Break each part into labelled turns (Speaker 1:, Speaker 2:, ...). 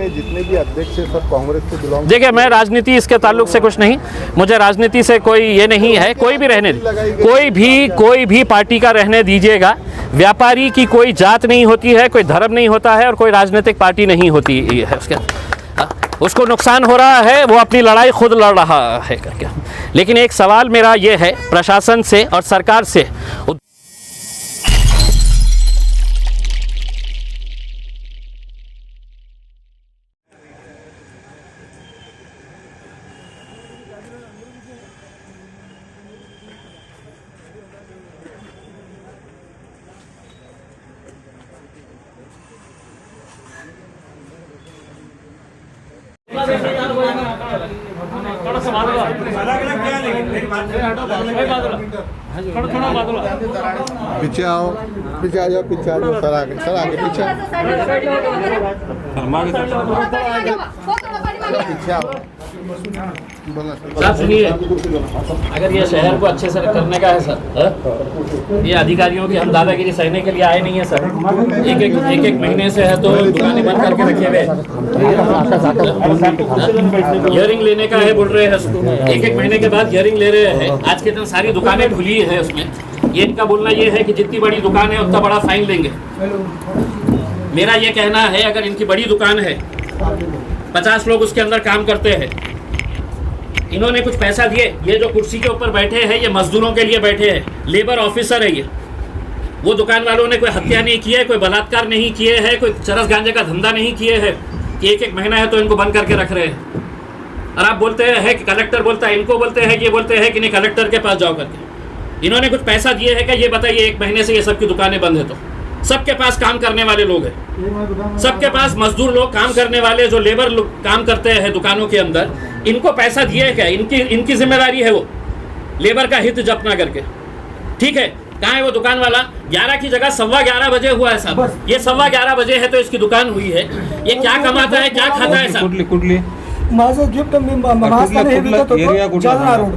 Speaker 1: में जितने भी अध्यक्ष है सब कांग्रेस से बिलोंग।
Speaker 2: देखिए, मैं राजनीति इसके ताल्लुक से कुछ नहीं, मुझे राजनीति से कोई ये नहीं है, कोई भी रहने, कोई भी पार्टी का रहने दीजिएगा। व्यापारी की कोई जात नहीं होती है, कोई धर्म नहीं होता है और कोई राजनीतिक पार्टी नहीं होती है। उसको नुकसान हो रहा है, वो अपनी लड़ाई खुद लड़ रहा है करके। लेकिन एक सवाल मेरा ये है प्रशासन से और सरकार से,
Speaker 1: पीछे आओ, पीछे आ जाओ, पीछे आ जाओ, सर आगे पीछे पीछे आओ।
Speaker 2: साहब सुनिए, अगर ये शहर को अच्छे से करने का है सर, ये अधिकारियों की हम दादागिरी सहने के लिए आए नहीं है सर। एक महीने से है तो दुकानें बंद करके रखे हुए, हियरिंग लेने का है बोल रहे हैं। एक महीने के बाद हियरिंग ले रहे हैं। आज के दिन सारी दुकानें खुली है, उसमें ये इनका बोलना ये है कि जितनी बड़ी दुकान है उतना बड़ा फाइन लेंगे। मेरा ये कहना है, अगर इनकी बड़ी दुकान है, 50 लोग उसके अंदर काम करते हैं, इन्होंने कुछ पैसा दिए, ये जो कुर्सी के ऊपर बैठे हैं ये मजदूरों के लिए बैठे हैं, लेबर ऑफिसर है ये। वो दुकान वालों ने कोई हत्या नहीं की है, कोई बलात्कार नहीं किए हैं, कोई चरस गांजे का धंधा नहीं किए हैं कि एक महीना है तो इनको बंद करके रख रहे हैं। और आप बोलते हैं कि कलेक्टर बोलता है, इनको बोलते हैं, ये बोलते हैं कि नहीं कलेक्टर के पास जाओ करके। इन्होंने कुछ पैसा दिए है क्या ये बताइए? 1 महीने से ये सबकी दुकानें बंद है। तो सबके पास काम करने वाले लोग हैं, सबके पास मजदूर लोग काम करने वाले जो लेबर लोग काम करते हैं दुकानों के अंदर, इनको पैसा दिए क्या? इनकी जिम्मेदारी है वो लेबर का हित जपना करके। ठीक है, कहाँ है वो दुकान वाला? 11 की जगह 11:15 बजे हुआ है साहब। ये 11:15 बजे है तो इसकी दुकान हुई है। ये क्या कमाता है, क्या खाता है साहब?
Speaker 3: कुठली
Speaker 4: माझं गिफ्ट मी महास्थान हे विकत होतो, जालना रोड.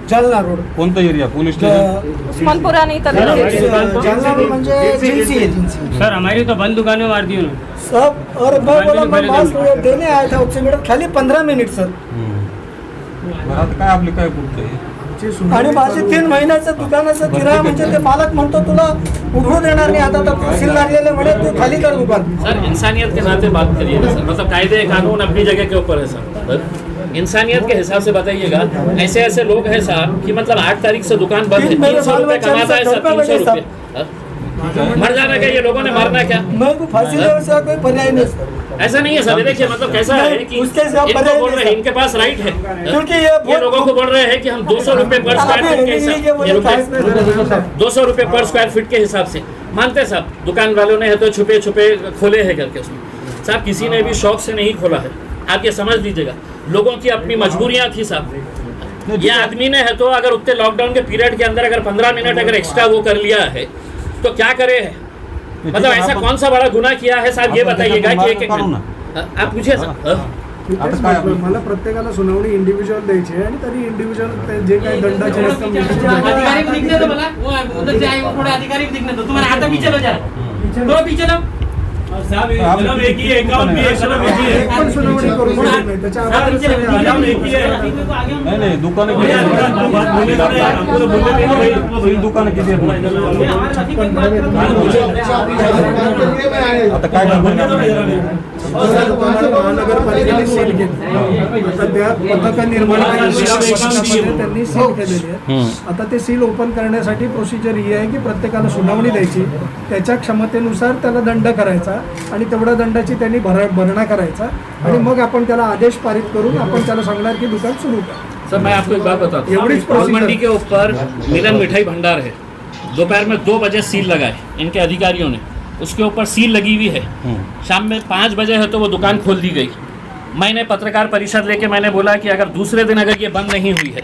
Speaker 4: जालना रोड
Speaker 3: कोणता एरिया? पोलीस स्टेशन
Speaker 5: उस्मानपुरा नहीं था
Speaker 4: जालना रोड म्हणजे एजेंसी है एजेंसी।
Speaker 6: सर हमारी तो बंद दुकानें मार दी उन्होंने
Speaker 4: सब। और मैं बोला मैं मास्क देने आया था उससे मेरा खाली 15 मिनिट सर।
Speaker 3: घरात काय आपले काय पुरते
Speaker 4: आणि माझे 3 महिन्याचं दुकानाचं किराया म्हणजे ते मालक म्हणतो तुला उघडू देणार नाही, आता तर सील लागलेले म्हणे तू खाली कर दुकान।
Speaker 2: सर इंसानियत के नाते बात करिए सर, मतलब कायदे कानून अपनी जगह के ऊपर है सर। इंसानियत के हिसाब से बताइएगा, ऐसे ऐसे लोग हैं साहब कि मतलब 8 तारीख से दुकान बंद है, 300 रुपये कमाता है सर, 300 रुपये। मर जाना क्या? ये लोगों ने मारना क्या?
Speaker 4: मैं को फांसी देने से कोई पर्याय नहीं सर।
Speaker 2: ऐसा नहीं है सर, देखिए मतलब कैसा है कि इनको बोल रहे हैं, इनके पास राइट है
Speaker 4: क्योंकि
Speaker 2: ये लोगों को बोल रहे हैं कि हम 200 रुपये पर स्क्वायर फीट के हिसाब 200 रुपये पर स्क्वायर फीट के हिसाब से मानते साहब। दुकान वालों ने है तो छुपे छुपे खोले हैं करके उसमें साहब, किसी ने भी शौक से नहीं खोला है। आप ये समझ लीजिएगा, लोगों की अपनी मजबूरियाँ थी साहब। ये आदमी ने है तो अगर उतने लॉकडाउन के पीरियड के अंदर अगर 15 मिनट अगर एक्स्ट्रा वो कर लिया है तो क्या करे है? मतलब ऐसा कौन सा बड़ा गुनाह किया है साहब, ये बताइएगा कि एक आप पूछिए सर।
Speaker 4: मला प्रत्येकाला सुनावणी इंडिव्हिज्युअल द्यायची आहे आणि तरी इंडिव्हिज्युअल जे काही दंडाची रक्कम
Speaker 6: अधिकारी को दिखने दो बोला, वो उधर जाए, वो थोड़ा अधिकारी को दिखने दो। तुम्हारे हाथ पीछे लो जरा, थोड़ा पीछे लो साहब। एक ही है, अकाउंट भी एक है,
Speaker 4: पण सुनावणी करू शकत नाही त्याच्या आधारे
Speaker 3: नाही दुकान दुकान किती आता काय
Speaker 4: महानगरपालिकेने सील केली, सध्या पथक निर्माण त्यांनी सील केलेली आहे। आता ते सील ओपन करण्यासाठी प्रोसिजर ही आहे की प्रत्येकाला सुनावणी द्यायची, त्याच्या क्षमतेनुसार त्याला दंड करायचा आणि तेवढ्या दंडाची त्यांनी भरणा करायचा आणि मग आपण त्याला आदेश पारित करून आपण त्याला सांगणार की दुकान सुरू कर।
Speaker 2: सर मैं आपको एक बात बताता हूँ, फूल मंडी के ऊपर मिलन मिठाई भंडार है, दोपहर में 2 बजे सील लगाए इनके अधिकारियों ने, उसके ऊपर सील लगी हुई है। शाम में 5 बजे है तो वो दुकान खोल दी गई। मैंने पत्रकार परिषद लेके मैंने बोला कि अगर दूसरे दिन अगर ये बंद नहीं हुई है,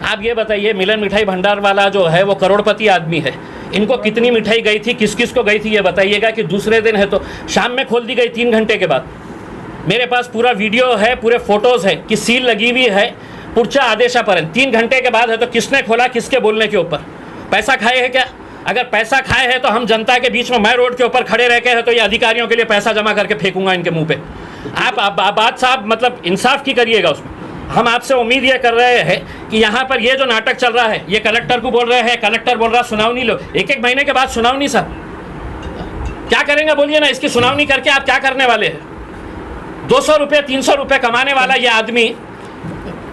Speaker 2: आप ये बताइए मिलन मिठाई भंडार वाला जो है वो करोड़पति आदमी है, इनको कितनी मिठाई गई थी, किस किस को गई थी ये बताइएगा कि दूसरे दिन है तो शाम में खोल दी गई 3 घंटे के बाद। मेरे पास पूरा वीडियो है, पूरे फोटोज़ है कि सील लगी हुई है पुढच्या आदेशापर्यंत। 3 घंटे के बाद है तो किसने खोला, किसके बोलने के ऊपर? पैसा खाए है क्या? अगर पैसा खाए है तो हम जनता के बीच में मैं रोड के ऊपर खड़े रह के है तो ये अधिकारियों के लिए पैसा जमा करके फेंकूंगा इनके मुंह पे। आप बात साहब मतलब इंसाफ की करिएगा उसमें। हम आपसे उम्मीद ये कर रहे हैं कि यहाँ पर ये जो नाटक चल रहा है, ये कलेक्टर को बोल रहे हैं, कलेक्टर बोल रहा सुनावनी लो, एक एक महीने के बाद सुनावनी साहब क्या करेंगे बोलिए ना। इसकी सुनावनी करके आप क्या करने वाले हैं? 200 रुपये 300 रुपये कमाने वाला ये आदमी,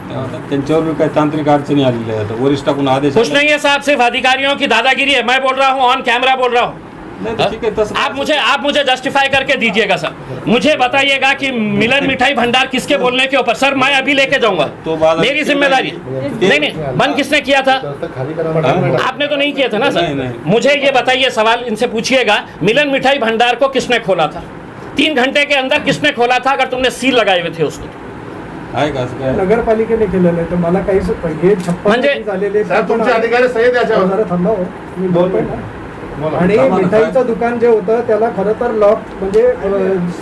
Speaker 3: त्यांच्यावर भी काही तांत्रिक अडचणी आलेल्या आहेत, वरिष्ठाकडून आदेश
Speaker 2: कुछ नहीं है साहब, सिर्फ अधिकारियों की दादागिरी है। मैं बोल रहा हूँ, ऑन कैमरा बोल रहा हूँ।
Speaker 3: नाही, ठीक आहे, तसं
Speaker 2: आप मुझे जस्टिफाई करके दीजिएगा सर। मुझे बताइएगा कि मिलन मिठाई भंडार किसके बोलने के ऊपर? सर मैं अभी लेके जाऊंगा,
Speaker 3: तो बात
Speaker 2: मेरी जिम्मेदारी। नहीं बंद किसने किया था?
Speaker 1: खाली करा
Speaker 2: आपने तो नहीं किया था ना सर?
Speaker 3: नहीं।
Speaker 2: मुझे ये बताइए, सवाल इनसे पूछिएगा, मिलन मिठाई भंडार को किसने खोला था? 3 घंटे के अंदर किसने खोला था अगर तुमने सील लगाए हुए थे उसको?
Speaker 3: आहे का असं काय?
Speaker 4: नगरपालिकेने केलेलं आहे, तर मला काहीच हे 56
Speaker 2: म्हणजे-
Speaker 4: झालेले
Speaker 1: साहेब तुमचे अधिकारी सही द्यायच्यावर
Speaker 4: जरा थांबा हो, मी बोलतोय ना.
Speaker 1: बोला.
Speaker 4: आणि
Speaker 1: थांबा ना,
Speaker 4: मिठाईचं
Speaker 1: साहेब.
Speaker 4: दुकान जे होतं त्याला खरं तर लॉक म्हणजे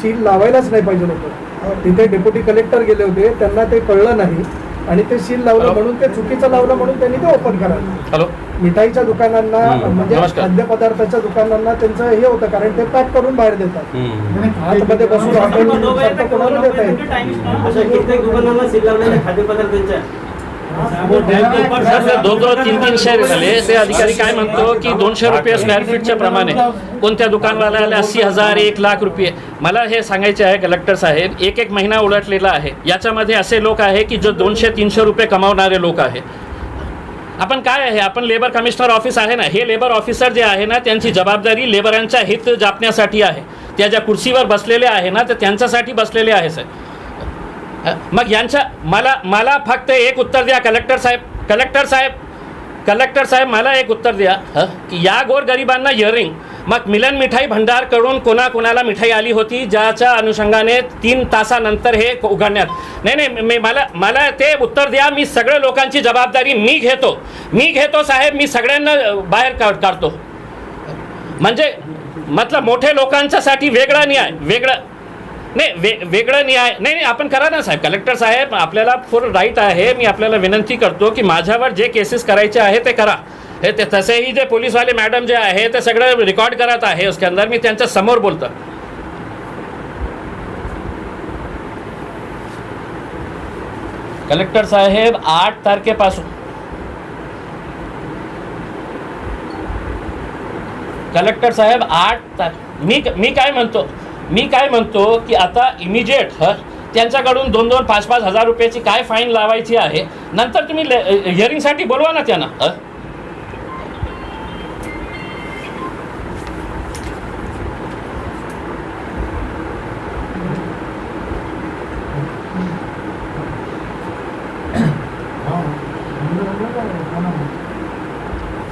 Speaker 4: सील लावायलाच नाही पाहिजे होतं. तिथे डेप्युटी कलेक्टर गेले होते, त्यांना ते कळलं नाही आणि ते सील लावलं म्हणून ते चुकीचं लावलं म्हणून त्यांनी ते ओपन करायला.
Speaker 2: हॅलो,
Speaker 4: मिठाईच्या दुकानांना म्हणजे
Speaker 2: नमस्कार.
Speaker 4: खाद्यपदार्थाच्या दुकानांना त्यांचं हे होतं, कारण ते पॅक करून बाहेर देतात. आतमध्ये बसून आपण सारखं कोणाला देता येत.
Speaker 5: अशा कित्येक दुकानांना सील लावलेल्या खाद्यपदार्थांच्या
Speaker 2: सर 2-3 शेअर झाले. ते अधिकारी काय म्हणतो की 200 रुपये स्क्वेअर फीटच्या प्रमाणे कोणत्या दुकानवाल्याला 80,000 1,00,000 रुपये. मला हे सांगायचे आहे कलेक्टर साहेब, एक महिना उलटलेला आहे, याच्यामध्ये असे लोक आहे की जो 200-300 रुपये कमावणारे लोक आहे. आपण काय आहे, आपण लेबर कमिशनर ऑफिस आहे ना, हे लेबर ऑफिसर जे आहे ना त्यांची जबाबदारी लेबरांच्या हित जपण्यासाठी आहे. त्या ज्या कुर्सीवर बसलेले आहे ना ते त्यांच्यासाठी बसलेले आहे सर. मग यांच्या मला फक्त एक उत्तर द्या कलेक्टर साहेब मला एक उत्तर द्या की या गोरगरिबांना इयरिंग मग मिलन मिठाई भंडारकडून कोणाला मिठाई आली होती ज्याच्या अनुषंगाने 3 तासानंतर हे उघडण्यात? नाही मला ते उत्तर द्या. मी सगळ्या लोकांची जबाबदारी मी घेतो साहेब. मी सगळ्यांना बाहेर काढतो. म्हणजे मतलब मोठे लोकांच्यासाठी वेगळा न्याय, वेगळं न्याय नाही आपण करा ना साहेब. कलेक्टर साहेब आपल्याला फुल राईट आहे. मी आपल्याला विनंती करतो की माझ्यावर जे केसेस करायचे आहे ते करा. हे ते तसेही जे पोलीसवाले मॅडम जे आहे ते सगळं रेकॉर्ड करत आहे उसके अंदर. मी त्यांच्या समोर बोलतो. कलेक्टर साहेब 8 तारखेपासून कलेक्टर साहेब 8 मी काय म्हणतो की आता इमिजिएट त्यांच्याकडून 2-2, 5-5 हजार रुपयाची काय फाईन लावायची आहे. नंतर तुम्ही हिअरिंगसाठी बोलवा ना त्यांना.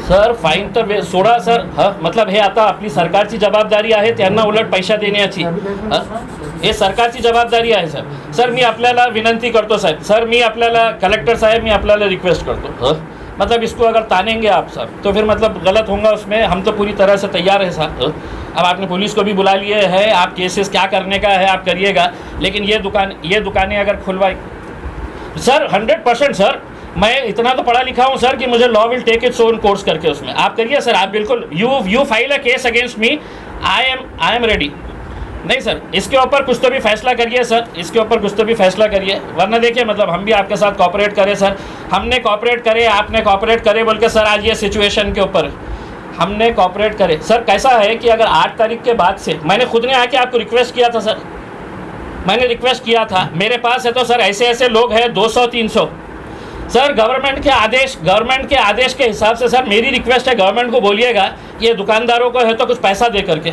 Speaker 2: सर फाईन तर सोडा सर. मतलब हे आता आपली सरकारची जबाबदारी आहे त्यांना उलट पैसा देण्याची. हे सरकारची जबाबदारी आहे सर. मी आपल्याला विनंती करतो साहेब. सर मी आपल्याला कलेक्टर साहेब मी आपल्याला रिक्वेस्ट करतो. मतलब इसको अगर तानेंगे आप सर तो फिर मतलब गलत होगा उसमें. हम तो पूरी तरह से तैयार है सर. अब आपने पुलिस को भी बुला लिए है. आप केसेस क्या करने का है आप करिएगा. लेकिन ये दुकानें अगर खुलवाई सर 100% सर. मैं इतना तो पढ़ा लिखा हूँ सर कि मुझे law will take its own course करके उसमें आप करिए सर. आप बिल्कुल you file a case against me. I am ready. नहीं सर इसके ऊपर कुछ तो भी फैसला करिए सर. इसके ऊपर कुछ तो भी फैसला करिए. वरना देखिए मतलब हम भी आपके साथ कॉपरेट करें सर. हमने कॉपरेट करे आपने कॉपरेट करे बोल के सर आज ये सिचुएशन के ऊपर हमने कॉपरेट करे. सर कैसा है कि अगर 8 तारीख के बाद से मैंने खुद ने आके आपको रिक्वेस्ट किया था सर. मैंने रिक्वेस्ट किया था. मेरे पास है तो सर ऐसे लोग हैं 200-300 सर. गवर्नमेंट के आदेश के हिसाब से सर मेरी रिक्वेस्ट है गवर्नमेंट को बोलिएगा ये दुकानदारों को है तो कुछ पैसा दे करके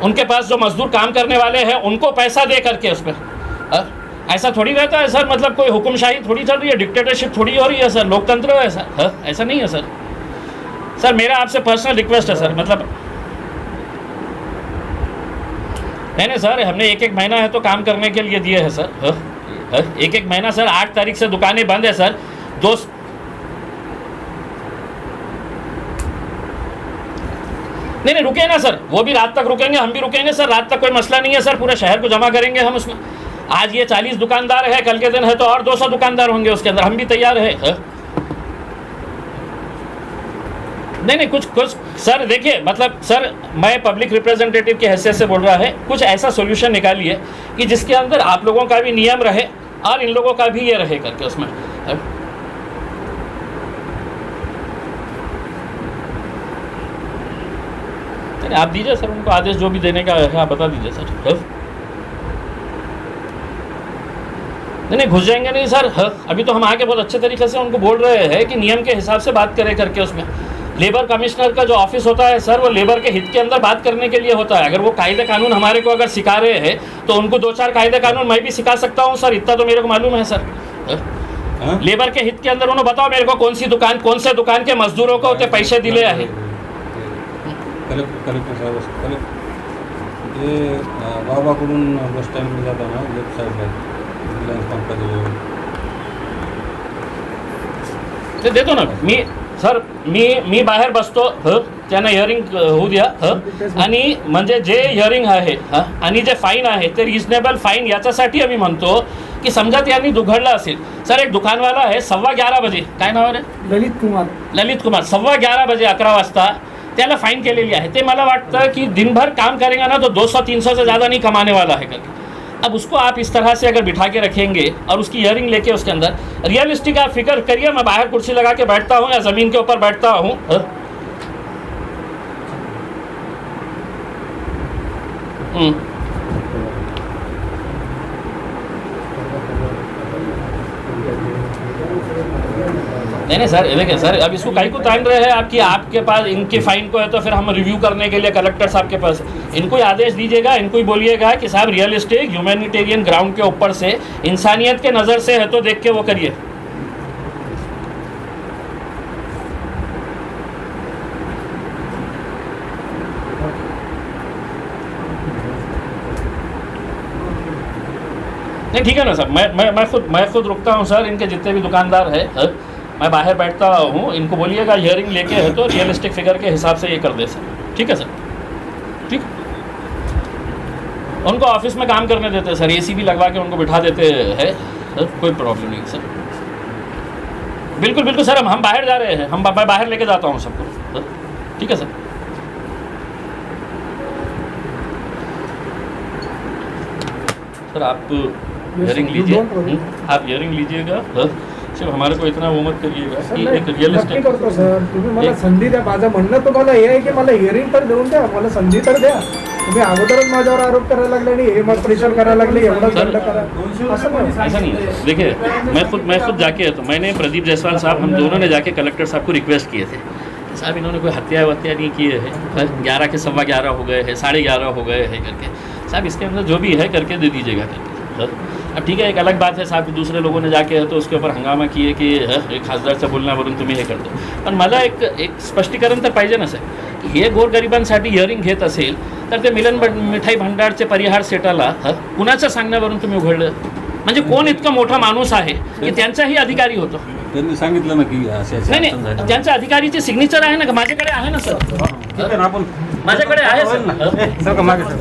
Speaker 2: उनके पास जो मजदूर काम करने वाले हैं उनको पैसा दे करके उसमें. ऐसा थोड़ी रहता है सर. मतलब कोई हुकुमशाही थोड़ी चल रही है, डिक्टेटरशिप थोड़ी हो रही है सर. लोकतंत्र है सर. ऐसा नहीं है सर. सर मेरा आपसे पर्सनल रिक्वेस्ट है सर. मतलब नहीं सर हमने एक महीना है तो काम करने के लिए दिए हैं सर. एक महीना सर. 8 तारीख से दुकानें बंद है सर. नहीं रुके ना सर. वो भी रात तक रुकेंगे, हम भी रुकेंगे सर. रात तक कोई मसला नहीं है सर. पूरे शहर को जमा करेंगे हम उसमें. आज ये 40 दुकानदार है, कल के दिन है तो और 200 दुकानदार होंगे उसके अंदर. हम भी तैयार है. नहीं कुछ सर देखिए, मतलब सर मैं पब्लिक रिप्रेजेंटेटिव की हैसियत से बोल रहा है, कुछ ऐसा सॉल्यूशन निकालिए कि जिसके अंदर आप लोगों का भी नियम रहे और इन लोगों का भी ये रहे करके उसमें। आप दीजिए सर उनको आदेश, जो भी देने का है आप बता दीजिए सर। नहीं घुस जाएंगे नहीं सर। अभी तो हम आके बहुत अच्छे तरीके से उनको बोल रहे हैं कि नियम के हिसाब से बात करें करके। उसमें लेबर कमिश्नर का जो ऑफिस होता है सर, वो लेबर के हित के अंदर बात करने के लिए होता है। अगर वो कायदे कानून हमारे को अगर सिखा रहे हैं तो उनको 2-4 कायदे कानून मैं भी सिखा सकता हूँ सर, इतना तो मेरे को मालूम है सर। लेबर के हित के अंदर उन्होंने बताओ मेरे को कौन सी दुकान, कौन से दुकान के मजदूरों को ते पैसे दिले आहे।
Speaker 3: कलेक्टर साहेब, ये बाबाकडून बस स्टँडला जाताना लेफ्ट साईडला रिलायन्स पंपाच्या
Speaker 2: ते देतो ना मी सर। मी बाहेर बसतो, त्यांना हिअरिंग होऊ द्या। आणि म्हणजे जे हिअरिंग आहे आणि जे फाईन आहे ते रिजनेबल फाईन याच्यासाठी आम्ही म्हणतो की समजा त्यांनी दुघडलं असेल सर। एक दुकानवाला आहे 11:15 बजे, काय नाव आहे? ललित कुमार 11:15 बजे 11 वाजता त्याला फाइन केलेली आहे। ते मला वाटतं कि दिन भर काम करेगा ना तो 200-300 से ज़्यादा नहीं कमाने वाला है करके। अब उसको आप इस तरह से अगर बिठा के रखेंगे और उसकी हियरिंग लेके उसके अंदर रियलिस्टिक आप फिक्र करिए, मैं बाहर कुर्सी लगा के बैठता हूँ या ज़मीन के ऊपर बैठता हूँ। नहीं सर, देखिए सर, अब इसको कहीं को तान रहे हैं आपकी, आपके पास इनके फाइन को है तो फिर हम रिव्यू करने के लिए कलेक्टर साहब के पास इनको ही आदेश दीजिएगा। इनको ही बोलिएगा कि साहब रियलिस्टिक ह्यूमैनिटेरियन ग्राउंड के ऊपर से इंसानियत के नज़र से है तो देख के वो करिए। नहीं ठीक है ना सर, मैं खुद रुकता हूँ सर। इनके जितने भी दुकानदार है मैं बाहर बैठता हूँ, इनको बोलिएगा हियरिंग लेके है तो रियलिस्टिक फिगर के हिसाब से ये कर दे सर। ठीक है सर, ठीक। उनको ऑफिस में काम करने देते सर, एसी भी लगवा के उनको बिठा देते हैं, कोई प्रॉब्लम नहीं सर। बिल्कुल बिल्कुल सर, हम बाहर जा रहे हैं, मैं बाहर लेके जाता हूँ सबको। ठीक है सर। सर आप हियरिंग लीजिए, आप हियरिंग लीजिएगा। सिर्फ हमारे को इतना वो मत करिएगा कि एक रियलिस्टिक
Speaker 4: करतो सर। तुम्ही मला संधी द्या। माझं म्हणणं तुम्हाला हे आहे की मला हिअरिंग तर देऊन द्या, मला संधी तर द्या। तुम्ही अगोदरच माझ्यावर आरोप करायला लागले आणि हे मग प्रेशर करायला लागले, एवढं दंड करा,
Speaker 2: ऐसा नहीं है। देखिए मैं खुद जाके, तो मैंने प्रदीप जायसवाल साहब, हम दोनों ने जाके कलेक्टर साहब को रिक्वेस्ट किए थे कि साहब इन्होंने कोई हत्या नहीं किए है, 11 के 11:15 हो गए हैं, 11:30 हो गए हैं करके, साहब इसके अंदर जो भी है करके दे दीजिएगा करके। अब ठीक है, एक अलग बात है साहब, दूसरे लोगों ने जाके तो उसके ऊपर हंगामा किए कि एक खासदारचं बोलण्यावरून तुम्ही हे करतो। पण मला एक स्पष्टीकरण तर पाहिजे ना सर, की हे गोरगरिबांसाठी हिअरिंग घेत असेल तर ते मिलन मिठाई भांडारचे परिहार सेटाला कुणाच्या सांगण्यावरून तुम्ही उघडलं? म्हणजे कोण इतका मोठा माणूस आहे की त्यांचाही अधिकारी होतो?
Speaker 3: त्यांनी सांगितलं ना की
Speaker 2: नाही, त्यांच्या अधिकारीचे सिग्नेचर आहे ना, माझ्याकडे आहे ना सर,
Speaker 3: आपण
Speaker 2: माझ्याकडे आहे सर।
Speaker 3: सर का मागे सर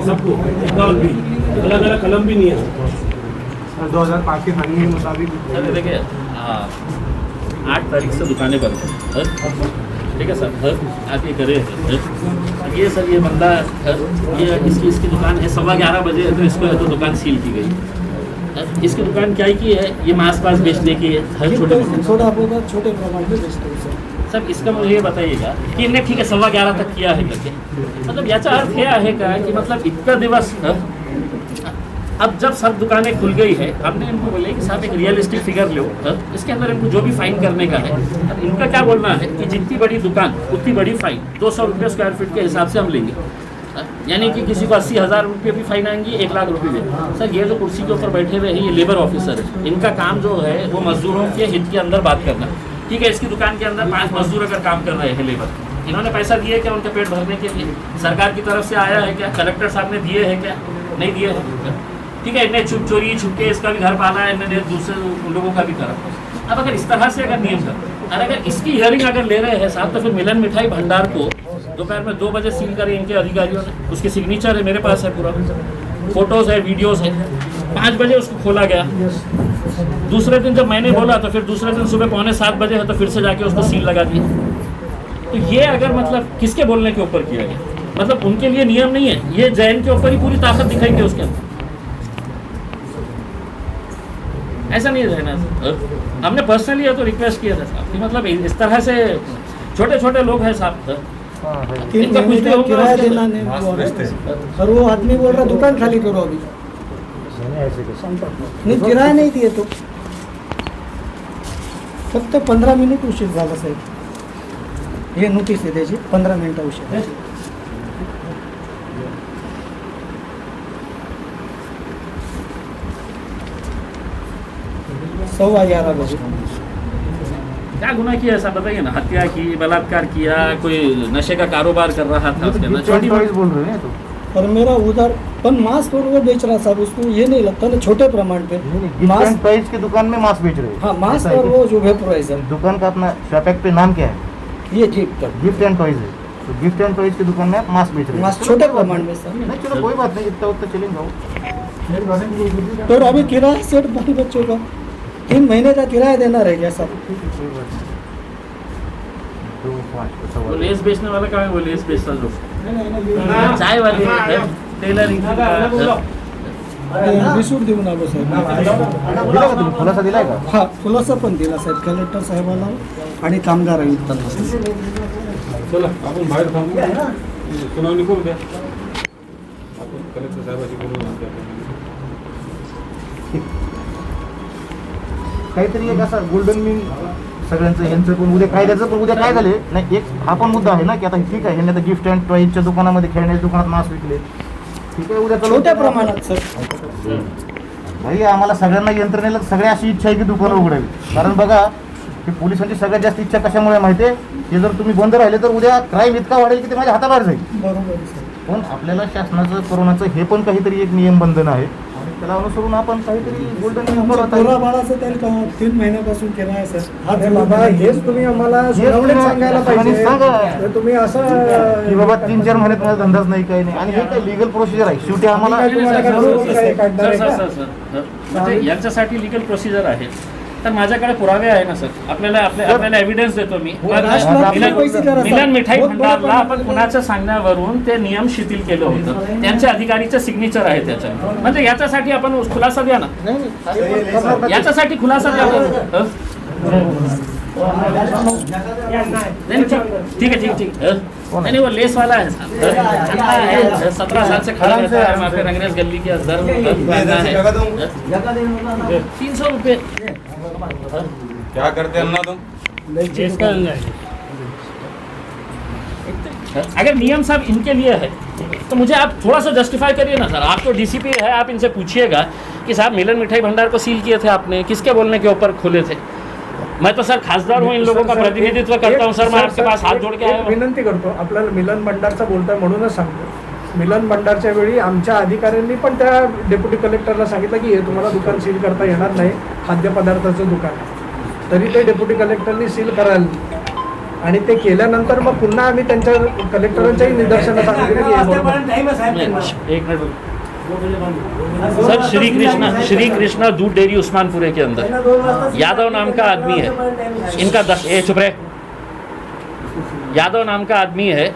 Speaker 5: सबको अलग अलग कलम भी नहीं है।
Speaker 4: 2005 के कानून के मुताबिक
Speaker 2: देखिए 8 तारीख से दुकानें बंद हैं, ठीक है सर। आप ये करें ये सर, ये बंदा ये इसकी दुकान है 11:15 बजे है तो इसको है तो दुकान सील की गई। इसकी दुकान क्या की है, ये मांस पास बेचने की है, हर छोटे सर। इसका मुझे ये बताइएगा कि इनने ठीक है 11:15 तक किया है करके, मतलब याचा अर्थ हे आहे का कि मतलब इतना दिवस अब जब सब दुकानें खुल गई है, हमने इनको बोले कि साहब एक रियलिस्टिक फिगर लो, इसके अंदर इनको जो भी फाइन करने का है। अब इनका क्या बोलना है कि जितनी बड़ी दुकान उतनी बड़ी फाइन, 200 रुपये स्क्वायर फीट के हिसाब से हम लेंगे, यानी कि किसी को 80,000 रुपये भी फाइन आएंगी, 1 लाख रुपये भी। सर ये जो कुर्सी के ऊपर बैठे हुए हैं ये लेबर ऑफिसर है, इनका काम जो है वो मजदूरों के हित के अंदर बात करना। ठीक है, इसकी दुकान के अंदर 5 मजदूर अगर काम कर रहे हैं लेबर, इन्होंने पैसा दिए क्या उनके पेट भरने के लिए? सरकार की तरफ से आया है क्या? कलेक्टर साहब ने दिए हैं क्या? नहीं दिए हैं। ठीक है, इन्हें चोरी छुपके इसका भी घर पाला है, इन्होंने दूसरे लोगों का भी करा। अब अगर इस तरह से अगर नियम कर और अगर इसकी हियरिंग अगर ले रहे हैं साहब, तो फिर मिलन मिठाई भंडार को दोपहर में 2 बजे सील करे इनके अधिकारियों ने। उसकी सिग्नेचर है, मेरे पास है, पूरा फोटोज है, वीडियोज है। 5 बजे उसको खोला गया। दूसरे दिन जब मैंने बोला तो फिर दूसरे दिन सुबह 6:45 बजे है तो फिर से जाके उसको सील लगा दिया। तो ये अगर मतलब किसके बोलने के ऊपर किया गया, मतलब उनके लिए नियम नहीं है, ये जैन के ऊपर ही पूरी ताकत दिखाएंगे उसके अंदर। ऐसा नहीं रहना। हमने पर्सनली ये तो रिक्वेस्ट किया था साहब कि मतलब इस तरह से छोटे छोटे लोग हैं साहब,
Speaker 4: 3 महीने का किराया देना नहीं हुआ और वो आदमी बोल रहा दुकान खाली करो अभी। नहीं किराया नाही दिए तो फक्त 15 मिनिट उशीर झाला साहेब। हे नोटीस आहे त्याची, 15 मिनिटं उशीर। 11:15 बजे।
Speaker 2: क्या गुनाह किया ऐसा बताइए ना? हत्या की, बलात्कार किया, कोई नशे का कारोबार कर रहा था उसके अंदर, छोटी
Speaker 1: बोल रहे हैं तो
Speaker 4: और मेरा उधर पर मास्क और वो बेच रहा साहब, उसको ये नहीं लगता ना छोटे प्रमाण पे
Speaker 1: मास्क प्राइस की दुकान में मास्क बेच रहे हैं।
Speaker 4: हाँ मास्क और वो जो वेपराइजर।
Speaker 1: दुकान का अपना शॉप पे नाम क्या है?
Speaker 4: ये गिफ्ट
Speaker 1: एंड टॉयज है। तो गिफ्ट एंड टॉयज की दुकान में आप मास्क बेच रहे हैं।
Speaker 4: मास्क छोटे प्रमाण में सर।
Speaker 1: नहीं चलो कोई बात नहीं, इतना उतना चलेंगे।
Speaker 4: तो अभी किराया सेट बाकी बच्चों का 3 महीने का किराया देना रह गया सर।
Speaker 2: वो लेस बेचने वाला कहाँ है? वो लेस बेचता जो चाय वाले है, टेलरिंग
Speaker 4: विसूर देऊन आलो साहेब।
Speaker 1: दिला का तुम्ही खुलासा दिलाय का?
Speaker 4: हा खुलासा पण दिला साहेब कलेक्टर साहेबांना आणि कामगार आयुक्तांना।
Speaker 3: चला आपण बाहेर थांबू, सुनावणी करू द्या। आपण कलेक्टर साहेबाशी बोलू ना।
Speaker 1: काहीतरी एक असा गोल्डन मीन सगळ्यांचं यांचं पण उद्या कायद्याचं पण उद्या काय झाले नाही, एक हा पण मुद्दा आहे ना की आता ठीक आहे यांनी आता गिफ्ट अँड टॉयजच्या दुकानामध्ये, खेळण्याच्या दुकानात मास्क विकले, ठीक आहे, उद्या
Speaker 4: छोट्या प्रमाणात सर।
Speaker 1: भाई आम्हाला सगळ्यांना यंत्रणेला सगळ्या अशी इच्छा आहे की दुकानं उघडावी। कारण बघा की पोलिसांची सगळ्यात जास्त इच्छा कशामुळे माहिती आहे की जर तुम्ही बंद राहिले तर उद्या क्राईम इतका वाढेल की ते माझ्या हाताबाहेर जाईल।
Speaker 4: बरोबर सर।
Speaker 1: पण आपल्याला शासनाचं कोरोनाचं हे पण काहीतरी एक नियम बंधन आहे आणि त्याला अनुसरून आपण काहीतरी गोल्डन नियम
Speaker 4: बाळाचं त्याला 3 महिन्यापासून किराया सर। अरे बाबा हेच तुम्ही आम्हाला सुनावणीत सांगायला पाहिजे। तर तुम्ही असं
Speaker 1: की बाबा 3-4 महिन्यात माझा धंदाच नाही, काही नाही, आणि हे काय लिगल प्रोसिजर आहे शेवटी आम्हाला।
Speaker 2: म्हणजे यांच्यासाठी लिगल प्रोसिजर आहे, तर माझ्याकडे पुरावे आहे ना सर, आपल्याला एव्हिडन्स देतो मी। मिलन मिठाई भंडारला आपण कुणाच्या सांगण्यावरून ते नियम शिथिल केलं होतं, त्यांचे अधिकारीचे सिग्नेचर आहे त्याच्यावर, म्हणजे याच्यासाठी आपण खुलासा द्या ना, याच्यासाठी खुलासा द्या ना। ठीक है नहीं वो लेस वाला है 17 साल से खड़ा रहता है वहाँ पे रंगरेज गली के अंदर। 300 रुपये
Speaker 3: क्या करते हैं ना तुम?
Speaker 2: अगर नियम साहब इनके लिए है तो मुझे आप थोड़ा सा जस्टिफाई करिए ना सर। आप तो डीसीपी है, आप इनसे पूछिएगा कि साहब मिलन मिठाई भंडार को सील किए थे आपने, किसके बोलने के ऊपर खोले थे? मैं तो सर खासदार हूँ, इन लोगों का प्रतिनिधित्व करता हूँ सर, मैं आपके पास हात जोड़ के आया हूँ।
Speaker 4: विनंती करतो, आपल्याला मिलन भंडारचा बोलतोय म्हणूनच सांगतो। मिलन भंडारच्या वेळी आमच्या अधिकाऱ्यांनी पण त्या डेप्युटी कलेक्टरला सांगितलं की हे तुम्हाला दुकान सील करता येणार नाही, खाद्यपदार्थाचं दुकान, तरी ते डेप्युटी कलेक्टरनी सील करायला आणि ते केल्यानंतर मग पुन्हा आम्ही त्यांच्या कलेक्टरांच्याही निदर्शनास सांगितलं की हे बरोबर।
Speaker 2: एक मिनट सर, श्री कृष्णा दूध डेयरी उस्मानपुरे के अंदर यादव नाम का आदमी है, इनका चुप रहे, यादव नाम का आदमी है,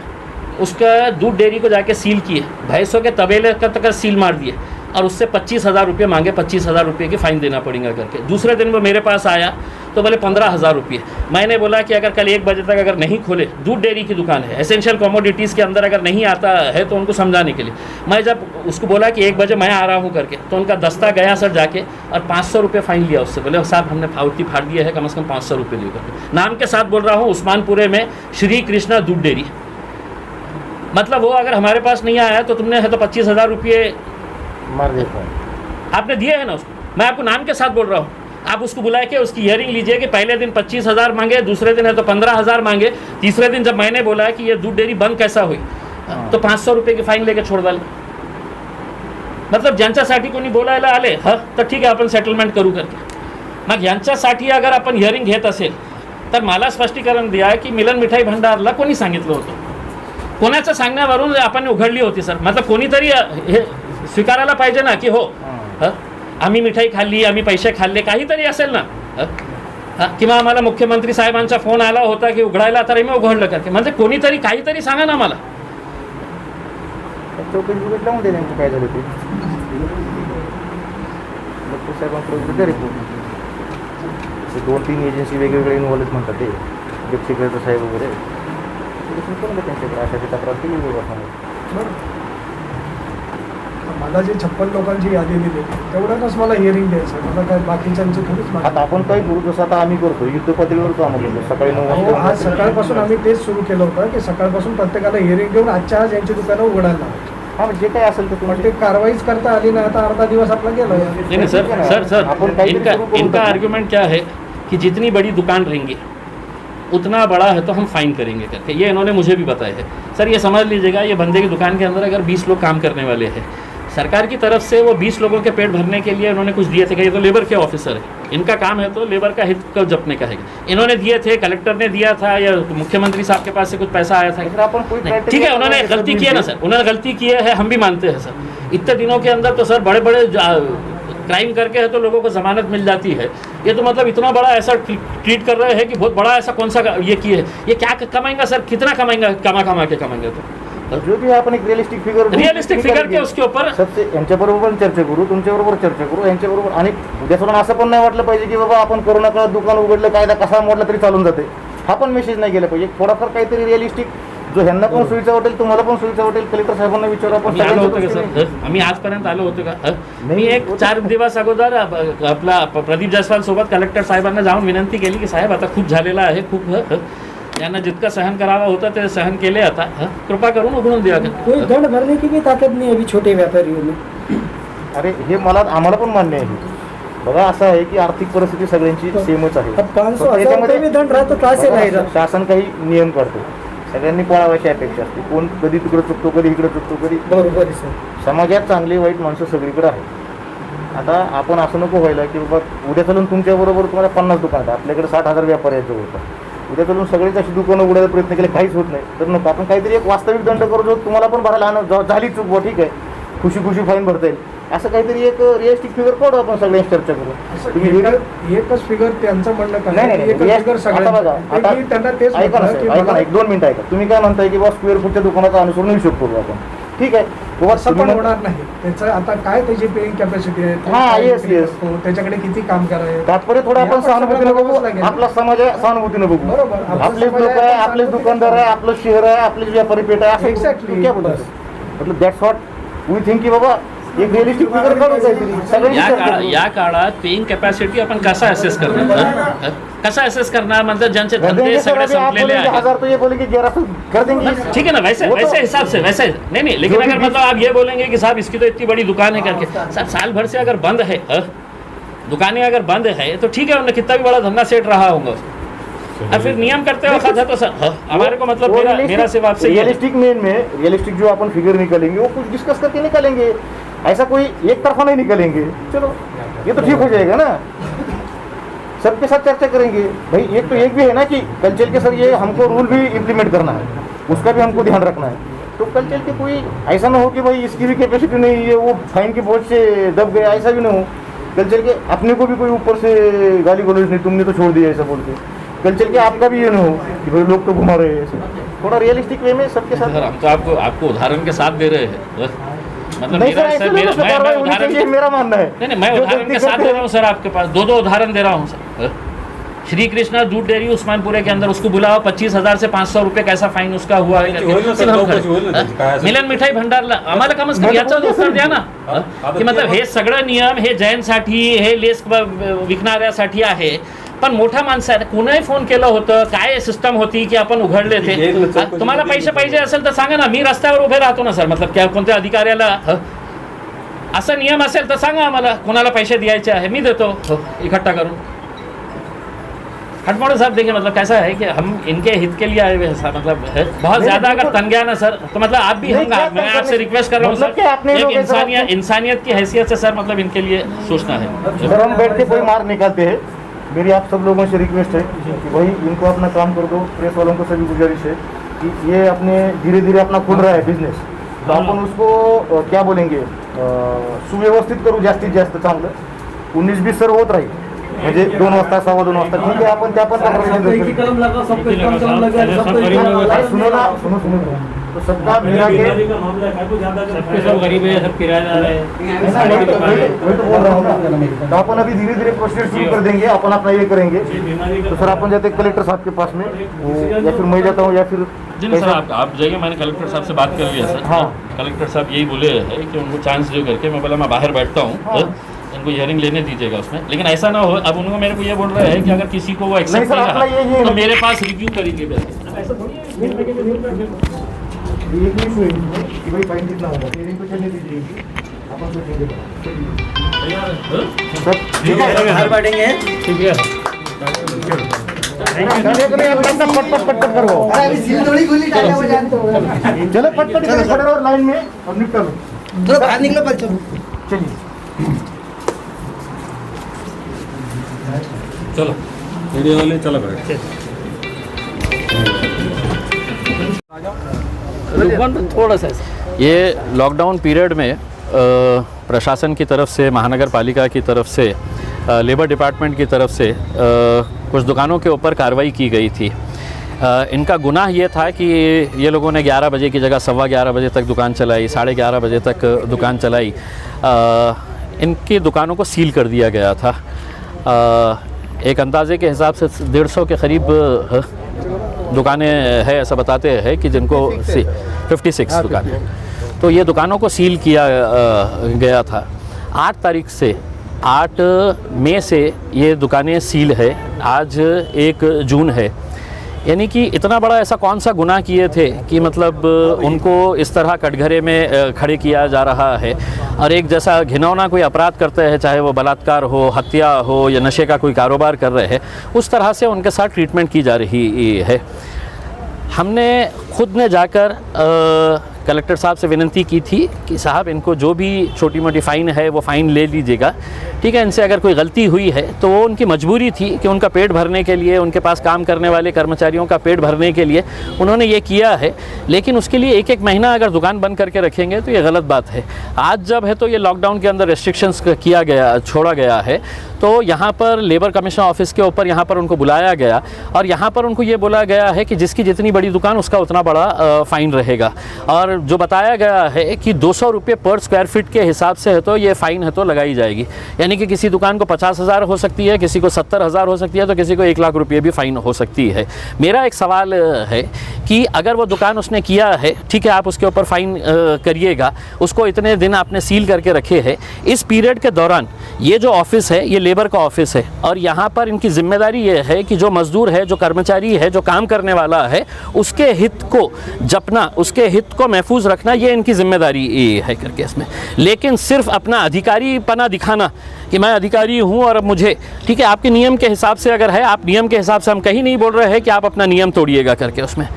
Speaker 2: उसका दूध डेयरी को जाके सील किए, भैंसों के तबेले का तक सील मार दिए और उससे 25,000 रुपये मांगे, 25,000 रुपये की फ़ाइन देना पड़ेगा करके। दूसरे दिन वो मेरे पास आया तो बोले 15,000 रुपये। मैंने बोला कि अगर कल 1 बजे तक अगर नहीं खोले, दूध डेयरी की दुकान है, एसेंशियल कमोडिटीज़ के अंदर अगर नहीं आता है तो उनको समझाने के लिए मैं जब उसको बोला कि 1 बजे मैं आ रहा हूँ करके, तो उनका दस्ता गया सर जाके और 500 रुपये फ़ाइन लिया उससे। बोले साहब हमने फाउटी फाड़ दिया है, कम से कम 500 रुपये लिए करके। नाम के साथ बोल रहा हूँ उस्मानपुरे में श्री कृष्णा दूध डेयरी। मतलब वो अगर हमारे पास नहीं आया तो तुमने है तो 25,000 रुपये
Speaker 1: मार देता
Speaker 2: आपने दिए हैं ना उसको, मैं आपको नाम के साथ बोल रहा हूँ। आप उसको बुला के उसकी हियरिंग लीजिए कि पहले दिन 25,000 मांगे, दूसरे दिन है तो 15,000 मांगे, तीसरे दिन जब मैंने बोला कि ये दूध डेयरी बंद कैसा हुई तो 500 रुपये की फाईन लेके छोड़ डाले। मतलब ज्यांच्यासाठी कोणी बोलायला आले हा तर ठीक आहे आपण सेटलमेंट करू करके, मग यांच्यासाठी अगर आपण हिअरिंग घेत असेल तर मला स्पष्टीकरण द्या की मिलन मिठाई भंडारला कोणी सांगितलं होतं, कोणाचं सांगण्यावरून आपण उघडली होती सर? मतलब कोणीतरी हे स्वीकारायला पाहिजे ना की हो आम्ही मिठाई खाल्ली, आम्ही पैसे खाल्ले, काहीतरी असेल ना. किंवा आम्हाला मुख्यमंत्री साहेबांचा फोन आला होता की उघडायला, तर आम्ही उघडलं करते. म्हणजे कोणीतरी काहीतरी सांगा ना मला.
Speaker 1: चौकशी बिकट लावून दे नेमकं काय झालं ते. डॉक्टर साहेबांकडे रिपोर्ट 2-3 एजन्सी वेगवेगळे इन्व्हॉल्व म्हणतात ते डेप्टी कलेक्टर साहेब वगैरे त्यांच्याकडे अशाची तक्रार केली वेगळं.
Speaker 4: मला जे 56 लोकांची यादी दिली तेवढ्यातच मला हिअरिंग द्यायचं, मला काय बाकीच्यांची थोडीच
Speaker 1: आता आपण काही करू जसं आता आम्ही करतो युद्ध पातळीवर काम केलं सकाळी 9
Speaker 4: हो,
Speaker 1: वाजता.
Speaker 4: आज सकाळपासून आम्ही तेच सुरू केलं होतं की सकाळपासून प्रत्येकाला हिअरिंग देऊन आजच्या आज यांची दुकानं उघडायला लावायची.
Speaker 1: हा जे काय असेल ते
Speaker 4: पण
Speaker 1: तुम्हाला
Speaker 4: ते कारवाईच करता आली नाही, आता अर्धा दिवस आपला गेला.
Speaker 2: नहीं नहीं सर सर सर
Speaker 1: अपन काहीतरी
Speaker 2: इनका
Speaker 1: सुरू करू
Speaker 2: इनका
Speaker 1: शकतो.
Speaker 2: आर्ग्यूमेंट क्या है कि जितनी बड़ी दुकान रहेंगी उतना बड़ा है तो हम फाइन करेंगे करके, ये इन्होंने मुझे भी बताया है. सर ये समझ लीजिएगा, ये बंदे की दुकान के अंदर अगर 20 लोग काम करने वाले हैं, सरकार की तरफ से वो 20 लोगों के पेट भरने के लिए उन्होंने कुछ दिए थे कि ये तो लेबर के ऑफिसर है, इनका काम है तो लेबर का हित को जपने का है. इन्होंने दिए थे, कलेक्टर ने दिया था या मुख्यमंत्री साहब के पास से कुछ पैसा आया था?
Speaker 1: लेकिन अपन कोई
Speaker 2: नहीं, ठीक है, उन्होंने गलती की है ना सर, उन्होंने गलती की है, हम भी मानते हैं सर. इतने दिनों के अंदर तो सर बड़े बड़े क्राइम करके है तो लोगों को जमानत मिल जाती है. ये तो मतलब इतना बड़ा ऐसा ट्रीट कर रहे हैं कि बहुत बड़ा ऐसा कौन सा ये किए है. ये क्या कमाएंगा सर, कितना कमाएंगा, कमा के कमाएंगे? तो
Speaker 1: जो भी आपण एक रिअलिस्टिक फिगर
Speaker 2: के उसके ऊपर
Speaker 1: सबसे यांच्याबरोबर पण चर्चा करू, तुमच्याबरोबर चर्चा करू, यांच्याबरोबर. आणि उद्या सोडून असं पण नाही वाटलं पाहिजे की बाबा आपण कोरोना काळात दुकान उघडलं, कायदा कसा मोडला तरी चालून जाते. हा पण मेसेज नाही गेला पाहिजे. थोडाफार काहीतरी रिअलिस्टिक जो ह्यांना पण सोयीचा वाटेल, तुम्हाला पण सोयीचा वाटेल. कलेक्टर साहेबांना विचारू आपण.
Speaker 2: आम्ही आलो होतो का सर? आम्ही आजपर्यंत आलो होतो का? मी एक 4 दिवस अगोदर आपला प्रदीप जायस्वाल सोबत कलेक्टर साहेबांना जाऊन विनंती केली की साहेब आता खूप झालेलं आहे, खूप यांना जितकं सहन करावा होता ते सहन केले, आता कृपा करून उघडून द्या.
Speaker 7: कोई दंड भरने की भी ताकत नहीं है अभी छोटे व्यापारियों में.
Speaker 1: अरे हे आम्हाला पण मान्य आहे. बघा असं आहे की आर्थिक परिस्थिती सगळ्यांची सेमच आहे.
Speaker 7: अब 500,000 रुपये भी दंड रहा तो कहाँ से लाएगा?
Speaker 1: शासन काही नियम करतो, सगळ्यांनी पाळावायची अपेक्षा असते. कोण कधी तिकडे चुकतो, कधी इकडे चुकतो, कधी.
Speaker 7: बरोबर आहे सर.
Speaker 1: समाजात चांगली वाईट माणसं सगळीकडे आहेत. आता आपण असं नको व्हायला की बाबा उद्या चालून तुमच्याबरोबर तुम्हाला 50 दुकान आहेत, आपल्याकडे 60,000 व्यापारी आहेत जवळपास. उद्या चालून सगळेच अशी दुकानं उघडायचा प्रयत्न केले, काहीच होत नाही. तर नको, आपण काहीतरी एक वास्तविक दंड करू जो तुम्हाला पण भरायला झाली चूक बुवा, ठीक आहे, खुशी फाईन भरता येईल. असं काहीतरी एक रिअलिस्टिक फिगर काढू आपण सगळ्यांची चर्चा करू. तुम्ही
Speaker 4: एकच फिगर त्यांचं म्हणणं काय
Speaker 1: नाही,
Speaker 4: की एकच
Speaker 1: नाही,
Speaker 4: फिगर
Speaker 1: आता बघा, आता
Speaker 4: की त्यांना तेच
Speaker 1: ऐका ना
Speaker 4: म्हटलं की
Speaker 1: साहेब, ऐका ना,
Speaker 4: मला-
Speaker 1: 1-2 मिनिटं ऐका. तुम्ही काय म्हणताय की बा स्क्वेअर फूटच्या दुकानाचा अनुसरून हिशोब करू आपण, ठीक आहे. बाबा
Speaker 4: असं पण होणार नाही. त्याचं आता काय त्याची पेइंग कॅपॅसिटी आहे, तो
Speaker 1: हा,
Speaker 4: काय
Speaker 1: yes,
Speaker 4: विक्री
Speaker 1: yes.
Speaker 4: करतो, त्याच्याकडे किती काम करायचं,
Speaker 1: तात्पर्य थोडं आपण सहानुभूतीनं बघू. आपला समाज आहे, सहानुभूतीनं बघू.
Speaker 4: बरोबर. आपला
Speaker 1: आपलेच
Speaker 4: समाज
Speaker 1: लोक
Speaker 4: आहे,
Speaker 1: आहे, आपलेच दुकानदार आहे, आपलं शहर आहे, आपलेच व्यापारी पेठ आहे, असं
Speaker 4: Exactly.
Speaker 1: क्या बोलतो? मतलब दॅट्स व्हॉट वी थिंक की बाबा एक रिअलिस्टिक फिगर काढू काहीतरी सगळ्यांनी चर्चा करू.
Speaker 2: या काळात पेइंग कॅपॅसिटी आपण कसा असेस करणार? कसा असेस करणार? म्हणजे ज्यांचे
Speaker 1: कर
Speaker 2: धंदे
Speaker 1: देंगे सर,
Speaker 2: सगळे
Speaker 1: अभी आप
Speaker 2: संपलेले
Speaker 1: बोलेंगे
Speaker 2: आहेत.
Speaker 1: 1000 तो ये बोलेंगे 1100 कर देंगे.
Speaker 2: ठीक है ना, वैसे
Speaker 1: वो तो-
Speaker 2: वैसे हिसाब से वैसे नहीं लेकिन
Speaker 1: जो भी
Speaker 2: अगर मतलब आप ये बोलेंगे कि साहब इसकी तो इतनी बड़ी दुकान है करके, साहब साल भर से अगर बंद है, दुकानें अगर बंद है तो ठीक है, उन्हें कितना भी बड़ा धंधा सेट रहा होगा. और फिर नियम करते वक्त है तो सर हमारे को मतलब मेरा सिर्फ आपसे ये है।
Speaker 1: रियलिस्टिक जो अपन फिगर निकालेंगे वो कुछ डिस्कस करके निकालेंगे. ऐसा कोई एक तरफा नहीं निकालेंगे. चलो ये तो ठीक हो जाएगा ना, सबके साथ चर्चा करेंगे. भाई एक भी है ना कि कल चल के सर ये हमको रूल भी इम्प्लीमेंट करना है, उसका भी हमको ध्यान रखना है. तो कल चल के कोई ऐसा ना हो कि भाई इसकी भी कैपेसिटी नहीं है, वो फाइन के बोझ से दब गया, ऐसा भी ना हो. कल चल के अपने को भी कोई ऊपर से गाली गलौज नहीं, तुमने तो छोड़ दिया ऐसा बोल के. कल चल के आपका भी ये ना हो कि भाई लोग तो घुमा रहे हैं ऐसे. थोड़ा रियलिस्टिक वे में सबके साथ.
Speaker 2: सर हम तो आपको उदाहरण के साथ दे रहे हैं. मतलब
Speaker 1: नहीं सर, ऐसे नहीं सर, कार्रवाई होनी चाहिए, मेरा मानना है.
Speaker 2: नहीं मैं
Speaker 1: जो
Speaker 2: उदाहरण
Speaker 1: गलती
Speaker 2: के साथ
Speaker 1: करते
Speaker 2: दे
Speaker 1: हैं-
Speaker 2: रहा हूँ सर, आपके पास 2 उदाहरण दे रहा हूँ सर. श्री कृष्णा दूध डेयरी उस्मानपुरे के अंदर, उसको बुलावा 25,000 से 500 रुपये कैसा फाइन उसका हुआ है करके.
Speaker 3: होईल ना सर,
Speaker 2: फिर हम
Speaker 3: चौकशी होईल ना त्याची, काय
Speaker 2: करें.
Speaker 3: असेल.
Speaker 2: मिलन मिठाई भंडारला आम्हाला कमच कमी याचं उत्तर द्या ना,
Speaker 3: आता
Speaker 2: की मतलब
Speaker 3: ते-
Speaker 2: हे सगळं नियम हे जैनसाठी, हे लेस विकणाऱ्यासाठी आहे. पण मोठ्या माणसाने कुणाही फोन केलं होतं, काय सिस्टम होती की आपण उघडले ते.
Speaker 3: येईल ना, चौकशी
Speaker 2: तुम्हाला पैसे पाहिजे असेल तर सांगा ना, मी रस्त्यावर उभे राहतो ना सर. मतलब क्या कोणत्या अधिकाऱ्याला असा नियम असेल तर सांगा आम्हाला, कोणाला पैसे द्यायचे आहे मी देतो इकट्ठा करून. हटमोड़े साहब देखिए मतलब कैसा है कि हम इनके हित के लिए आए हुए हैं सर, मतलब है बहुत ज़्यादा अगर तन गया ना सर तो मतलब आप भी
Speaker 1: नहीं, क्या
Speaker 2: मैं
Speaker 1: तन
Speaker 2: आपसे
Speaker 1: करने-
Speaker 2: रिक्वेस्ट कर रहा हूँ
Speaker 1: मतलब क्या आपने
Speaker 2: सर,
Speaker 1: लोग
Speaker 2: एक
Speaker 1: ऐसा
Speaker 2: इंसानियत की हैसियत से सर मतलब इनके लिए सोचना है।
Speaker 1: सर हम बैठ के कोई मार निकालते हैं। मेरी आप सब लोगों से रिक्वेस्ट है कि भाई इनको अपना काम कर दो। प्रेस वालों को सभी गुजारिश है कि ये अपने धीरे धीरे अपना खुल रहा है बिझनेस, तो आपण उसको क्या बोलेंगे सुव्यवस्थित करू जास्तीत जास्त चांगलं. 19-20 सर्व होत राहील म्हणजे 2 वाजता 2:15 वाजता ठीक आहे आपण त्या पण
Speaker 5: कलम लगा सब पे कलम लगा सब पे
Speaker 1: सुनो ना सुनो तो सबका मिला के
Speaker 5: का मामला है को ज्यादा सब गरीब है सब किराएदार है
Speaker 1: वही तो बोल रहा हूँ ना. तो अपन अभी धीरे धीरे प्रोसीजर शुरू कर देंगे, अपन अपना ये करेंगे. तो सर अपन जाते कलेक्टर साहब के पास में या फिर मैं जाता हूँ या फिर
Speaker 2: जी नहीं सर आप जाइए, मैंने कलेक्टर साहब से बात कर लिया सर.
Speaker 1: हाँ.
Speaker 2: कलेक्टर साहब यही बोले है कि उनको चांस दे करके मैं बोला मैं बाहर बैठता हूँ.
Speaker 1: हाँ.
Speaker 2: इनको हियरिंग लेने दीजिएगा उसमें, लेकिन ऐसा ना हो अब उनको मेरे को ये बोल रहे हैं कि अगर किसी को वो
Speaker 1: नहीं
Speaker 2: एक्सेप्ट
Speaker 1: सर,
Speaker 2: नहीं
Speaker 1: अपना
Speaker 2: रहा
Speaker 1: ये
Speaker 2: तो मेरे पास रिव्यू करेंगे पहले. ऐसा थोड़ी है.
Speaker 1: एक ही हुई कि भाई फाइन कितना होगा हियरिंग तो चलने दीजिए. अपन सोचेंगे सर ठीक है
Speaker 7: बाहर बैठेंगे।
Speaker 5: ठीक है
Speaker 1: अपना पट करो.
Speaker 7: अरे अभी सील थोड़ी खुली डाले हो जाने तो
Speaker 1: चलो पट खड़े रहो लाइन में और निपटा लो.
Speaker 7: चलो बाहर निकलो पल चलो।
Speaker 1: चलिए
Speaker 3: चलो वीडियो वाले चलो बैठ
Speaker 2: थोड़ा सा ये लॉकडाउन पीरियड में प्रशासन की तरफ से, महानगर पालिका की तरफ से, लेबर डिपार्टमेंट की तरफ से कुछ दुकानों के ऊपर कार्रवाई की गई थी. इनका गुनाह ये था कि ये लोगों ने 11 बजे की जगह 11:15 बजे तक दुकान चलाई, 11:30 बजे तक दुकान चलाई. इनकी दुकानों को सील कर दिया गया था. एक अंदाजे के हिसाब से 150 के करीब दुकानें हैं ऐसा बताते हैं कि जिनको 56 दुकानें. तो ये दुकानों को सील किया गया था. 8 तारीख से 8 मई से ये दुकानें सील है. आज 1 जून है. यानी कि इतना बड़ा ऐसा कौन सा गुनाह किए थे कि मतलब उनको इस तरह कटघरे में खड़े किया जा रहा है. और एक जैसा घिनौना कोई अपराध करते हैं, चाहे वो बलात्कार हो, हत्या हो या नशे का कोई कारोबार कर रहे हैं, उस तरह से उनके साथ ट्रीटमेंट की जा रही है. हमने खुद ने जाकर कलेक्टर साहब से विनती की थी कि साहब इनको जो भी छोटी मोटी फ़ाइन है वो फ़ाइन ले लीजिएगा. ठीक है, इनसे अगर कोई गलती हुई है तो वो उनकी मजबूरी थी कि उनका पेट भरने के लिए, उनके पास काम करने वाले कर्मचारियों का पेट भरने के लिए उन्होंने ये किया है. लेकिन उसके लिए 1-1 महीना अगर दुकान बंद करके रखेंगे तो ये गलत बात है. आज जब है तो ये लॉकडाउन के अंदर रेस्ट्रिक्शंस छोड़ा गया है, तो यहाँ पर लेबर कमिश्नर ऑफिस के ऊपर यहाँ पर उनको बुलाया गया और यहाँ पर उनको ये बोला गया है कि जिसकी जितनी बड़ी दुकान उसका उतना बड़ा फ़ाइन रहेगा. और जो बताया गया है कि 200 रुपये पर स्क्वायर फीट के हिसाब से है तो ये फ़ाइन है तो लगाई जाएगी. यानी कि किसी दुकान को 50,000 हो सकती है, किसी को 70,000 हो सकती है, तो किसी को 1 लाख रुपये भी फ़ाइन हो सकती है. मेरा एक सवाल है कि अगर वो दुकान उसने किया है, ठीक है, आप उसके ऊपर फ़ाइन करिएगा, उसको इतने दिन आपने सील करके रखे हैं. इस पीरियड के दौरान ये जो ऑफिस है ये लेबर का ऑफिस है और यहाँ पर इनकी जिम्मेदारी ये है कि जो मज़दूर है, जो कर्मचारी है, जो काम करने वाला है, उसके हित को जपना, उसके हित को महफूज रखना, ये इनकी जिम्मेदारी है करके इसमें. लेकिन सिर्फ अपना अधिकारीपना दिखाना कि मैं अधिकारी हूँ और अब मुझे, ठीक है, आपके नियम के हिसाब से अगर है, आप नियम के हिसाब से, हम कहीं नहीं बोल रहे हैं कि आप अपना नियम तोड़िएगा करके उसमें,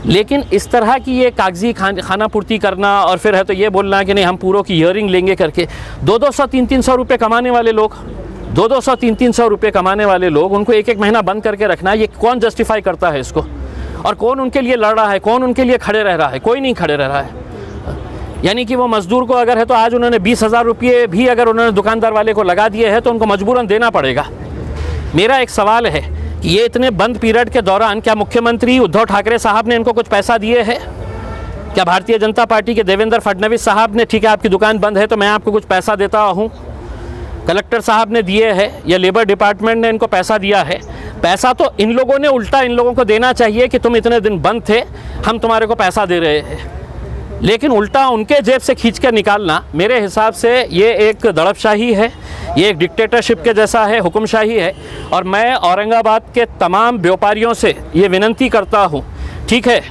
Speaker 2: लेकिन इस तरह की ये कागजी खाना पूर्ति करना और फिर है तो ये बोलना कि नहीं हम पूरों की हियरिंग लेंगे करके. 200-300 रुपये कमाने वाले लोग, 200-300 रुपये कमाने वाले लोग, उनको 1-1 महीना बंद करके रखना, ये कौन जस्टिफाई करता है इसको? और कौन उनके लिए लड़ रहा है, कौन उनके लिए खड़े रह रहा है? कोई नहीं खड़े रह रहा है. यानी कि वो मज़दूर को अगर है तो आज उन्होंने 20,000 रुपये भी अगर उन्होंने दुकानदार वाले को लगा दिए हैं तो उनको मजबूरन देना पड़ेगा. मेरा एक सवाल है कि ये इतने बंद पीरियड के दौरान क्या मुख्यमंत्री उद्धव ठाकरे साहब ने इनको कुछ पैसा दिए हैं? क्या भारतीय जनता पार्टी के देवेंद्र फडणवीस साहब ने, ठीक है आपकी दुकान बंद है तो मैं आपको कुछ पैसा देता हूँ, कलेक्टर साहब ने दिए हैं या लेबर डिपार्टमेंट ने इनको पैसा दिया है? पैसा तो इन लोगों ने उल्टा इन लोगों को देना चाहिए कि तुम इतने दिन बंद थे, हम तुम्हारे को पैसा दे रहे हैं. लेकिन उल्टा उनके जेब से खींच कर निकालना, मेरे हिसाब से ये एक दड़पशाही है, ये एक डिक्टेटरशिप के जैसा है, हुक्मशाही है. और मैं औरंगाबाद के तमाम व्यापारियों से ये विनती करता हूँ, ठीक है,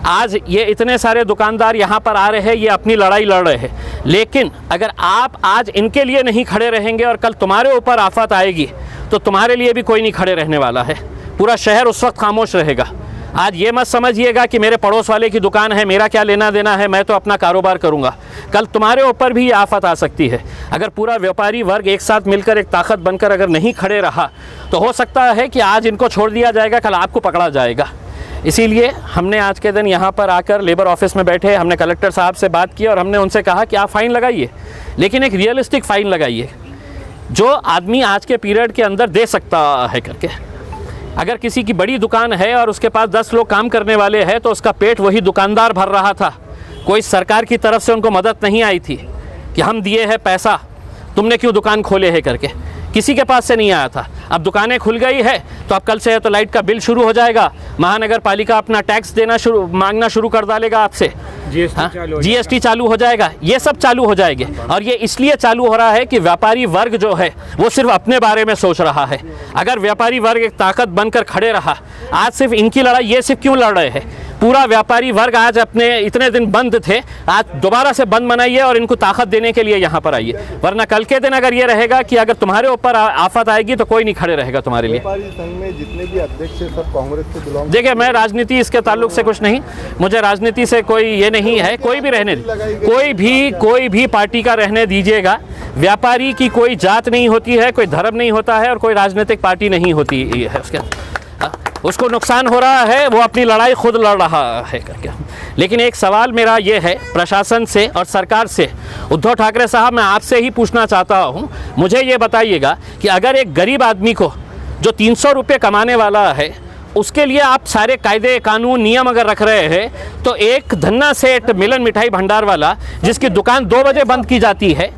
Speaker 2: आज ये इतने सारे दुकानदार यहाँ पर आ रहे हैं, ये अपनी लड़ाई लड़ रहे हैं, लेकिन अगर आप आज इनके लिए नहीं खड़े रहेंगे और कल तुम्हारे ऊपर आफत आएगी तो तुम्हारे लिए भी कोई नहीं खड़े रहने वाला है. पूरा शहर उस वक्त खामोश रहेगा। आज ये मत समझिएगा कि मेरे पड़ोस वाले की दुकान है, मेरा क्या लेना देना है, मैं तो अपना कारोबार करूंगा। कल तुम्हारे ऊपर भी ये आफत आ सकती है। अगर पूरा व्यापारी वर्ग एक साथ मिलकर एक ताकत बनकर अगर नहीं खड़े रहा तो हो सकता है कि आज इनको छोड़ दिया जाएगा, कल आपको पकड़ा जाएगा। इसीलिए हमने आज के दिन यहाँ पर आकर लेबर ऑफिस में बैठे, हमने कलेक्टर साहब से बात की और हमने उनसे कहा कि आप फ़ाइन लगाइए, लेकिन एक रियलिस्टिक फ़ाइन लगाइए जो आदमी आज के पीरियड के अंदर दे सकता है करके। अगर किसी की बड़ी दुकान है और उसके पास 10 लोग काम करने वाले हैं तो उसका पेट वही दुकानदार भर रहा था। कोई सरकार की तरफ से उनको मदद नहीं आई थी कि हम दिए हैं पैसा, तुमने क्यों दुकान खोले है करके, किसी के पास से नहीं आया था। अब दुकानें खुल गई है तो अब कल से तो लाइट का बिल शुरू हो जाएगा, महानगर पालिका अपना टैक्स देना मांगना शुरू कर डालेगा आपसे, जीएसटी चालू हो जाएगा, ये सब चालू हो जाएंगे। और ये इसलिए चालू हो रहा है कि व्यापारी वर्ग जो है वो सिर्फ अपने बारे में सोच रहा है। अगर व्यापारी वर्ग एक ताकत बनकर खड़े रहा, आज सिर्फ इनकी लड़ाई, ये सिर्फ क्यों लड़ रहे हैं, पूरा व्यापारी वर्ग आज अपने इतने दिन बंद थे, आज दोबारा से बंद बनाइए और इनको ताकत देने के लिए यहाँ पर आइए। वरना कल के दिन अगर ये रहेगा कि अगर तुम्हारे ऊपर आफत आएगी तो कोई नहीं खड़े रहेगा तुम्हारे लिए।
Speaker 8: संघ में जितने भी अध्यक्ष सब कांग्रेस से बिलोंग,
Speaker 2: देखिए मैं राजनीति इसके ताल्लुक से कुछ नहीं, मुझे राजनीति से कोई ये नहीं है, कोई भी रहने, कोई भी पार्टी का रहने दीजिएगा। व्यापारी की कोई जात नहीं होती है, कोई धर्म नहीं होता है और कोई राजनीतिक पार्टी नहीं होती है। उसको नुकसान हो रहा है, वो अपनी लड़ाई खुद लड़ रहा है करके। लेकिन एक सवाल मेरा ये है प्रशासन से और सरकार से, उद्धव ठाकरे साहब मैं आपसे ही पूछना चाहता हूँ, मुझे ये बताइएगा कि अगर एक गरीब आदमी को जो 300 रुपये कमाने वाला है उसके लिए आप सारे कायदे कानून नियम अगर रख रहे हैं तो एक धन्ना सेठ मिलन मिठाई भंडार वाला जिसकी दुकान 2 बजे बंद की जाती है,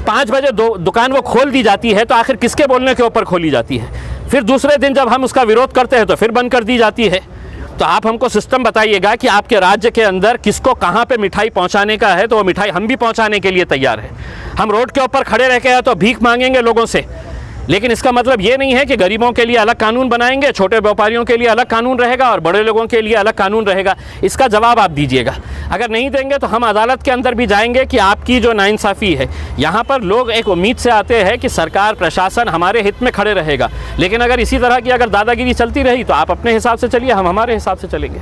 Speaker 2: 5 बजे दुकान वो खोल दी जाती है, तो आखिर किसके बोलने के ऊपर खोली जाती है? फिर दूसरे दिन जब हम उसका विरोध करते हैं तो फिर बंद कर दी जाती है। तो आप हमको सिस्टम बताइएगा कि आपके राज्य के अंदर किसको कहाँ पे मिठाई पहुँचाने का है, तो वो मिठाई हम भी पहुँचाने के लिए तैयार है। हम रोड के ऊपर खड़े रह के तो भीख मांगेंगे लोगों से, लेकिन इसका मतलब ये नहीं है कि गरीबों के लिए अलग कानून बनाएंगे, छोटे व्यापारियों के लिए अलग कानून रहेगा और बड़े लोगों के लिए अलग कानून रहेगा। इसका जवाब आप दीजिएगा। अगर नहीं देंगे तो हम अदालत के अंदर भी जाएंगे कि आपकी जो नाइंसाफ़ी है। यहाँ पर लोग एक उम्मीद से आते हैं कि सरकार प्रशासन हमारे हित में खड़े रहेगा, लेकिन अगर इसी तरह की अगर दादागिरी चलती रही तो आप अपने हिसाब से चलिए, हम हमारे हिसाब से चलेंगे।